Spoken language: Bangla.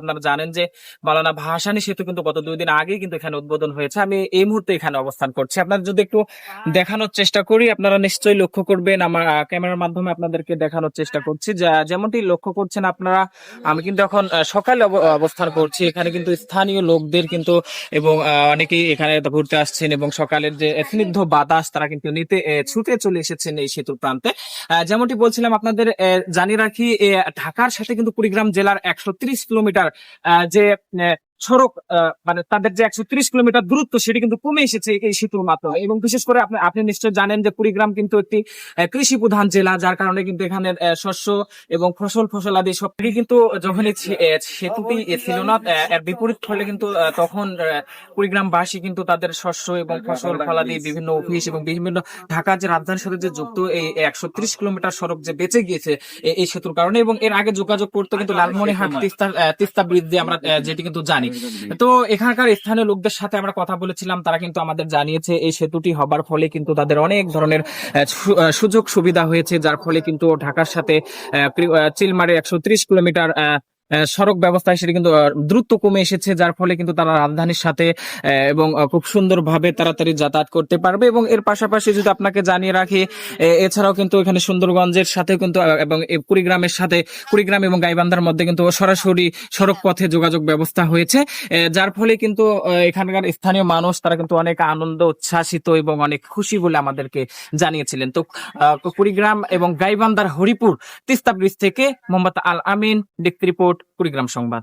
আপনারা জানেন যে মাওলানা ভাসানী সেতু কিন্তু গত 2 দিন আগে কিন্তু এখানে উদ্বোধন হয়েছে। আমি এই মুহূর্তে এখানে অবস্থান করছি। আপনারা যদি একটু দেখানোর চেষ্টা করি, আপনারা নিশ্চয়ই লক্ষ্য করবেন, আমার ক্যামেরার মাধ্যমে আপনাদেরকে দেখানোর চেষ্টা করছি। যেমনটি লক্ষ্য করছেন আপনারা, আমি কিন্তু এখন সকালে অবস্থান করছি। এখানে কিন্তু স্থানীয় লোকদের কিন্তু এবং অনেকেই এখানে ঘুরতে আসছেন এবং সকালের যে স্নিগ্ধ বাতাস তারা কিন্তু নিতে ছুটে চলে এসেছেন এই সেতুর প্রান্তে। যেমনটি বলছিলাম আপনাদের জানিয়ে রাখি, ঢাকার সাথে কিন্তু কুড়িগ্রাম জেলার 130 কিলোমিটার যে সড়ক, মানে তাদের যে 130 কিলোমিটার দূরত্ব সেটি কিন্তু কমে এসেছে এই সেতুর মাধ্যমে। এবং বিশেষ করে আপনি আপনি নিশ্চয় জানেন যে কুড়িগ্রাম কিন্তু একটি কৃষি প্রধান জেলা, যার কারণে কিন্তু এখানে শস্য এবং ফসলাদি সবই কিন্তু যখন এই সেতুটি ছিল না, এর বিপরীত ফলে কিন্তু তখন কুড়িগ্রামবাসী কিন্তু তাদের শস্য এবং ফলাদি বিভিন্ন অফিস এবং বিভিন্ন ঢাকার যে রাজধানীর সাথে যে যুক্ত এই 130 কিলোমিটার সড়ক যে বেঁচে গিয়েছে এই সেতুর কারণে। এবং এর আগে যোগাযোগ করতে কিন্তু লালমনিরহাট তিস্তা ব্রিজ দিয়ে আমরা যেটি কিন্তু জানি। তো এখানকার স্থানীয় লোকদের সাথে আমরা কথা বলেছিলাম, তারা কিন্তু আমাদের জানিয়েছে এই সেতুটি হবার ফলে কিন্তু তাদের অনেক ধরনের সুযোগ সুবিধা হয়েছে, যার ফলে কিন্তু ঢাকার সাথে চিলমারে 130 কিলোমিটার সড়ক ব্যবস্থা সেটি কিন্তু দ্রুত কমে এসেছে, যার ফলে কিন্তু তারা রাজধানীর সাথে এবং খুব সুন্দরভাবে তাড়াতাড়ি যাতায়াত করতে পারবে। এবং এর পাশাপাশি যদি আপনাকে জানিয়ে রাখি, এছাড়াও কিন্তু এখানে সুন্দরগঞ্জের সাথে কিন্তু এবং কুড়িগ্রামের সাথে, কুড়িগ্রাম এবং গাইবান্ধার মধ্যে কিন্তু সরাসরি সড়ক পথে যোগাযোগ ব্যবস্থা হয়েছে, যার ফলে কিন্তু এখানকার স্থানীয় মানুষ তারা কিন্তু অনেক আনন্দ উচ্ছ্বাসিত এবং অনেক খুশি বলে আমাদেরকে জানিয়েছিলেন। তো কুড়িগ্রাম এবং গাইবান্ধার হরিপুর তিস্তা ব্রিজ থেকে মোহাম্মদ আল আমিন, ডেস্ক রিপোর্ট, কুড়িগ্রাম সংবাদ।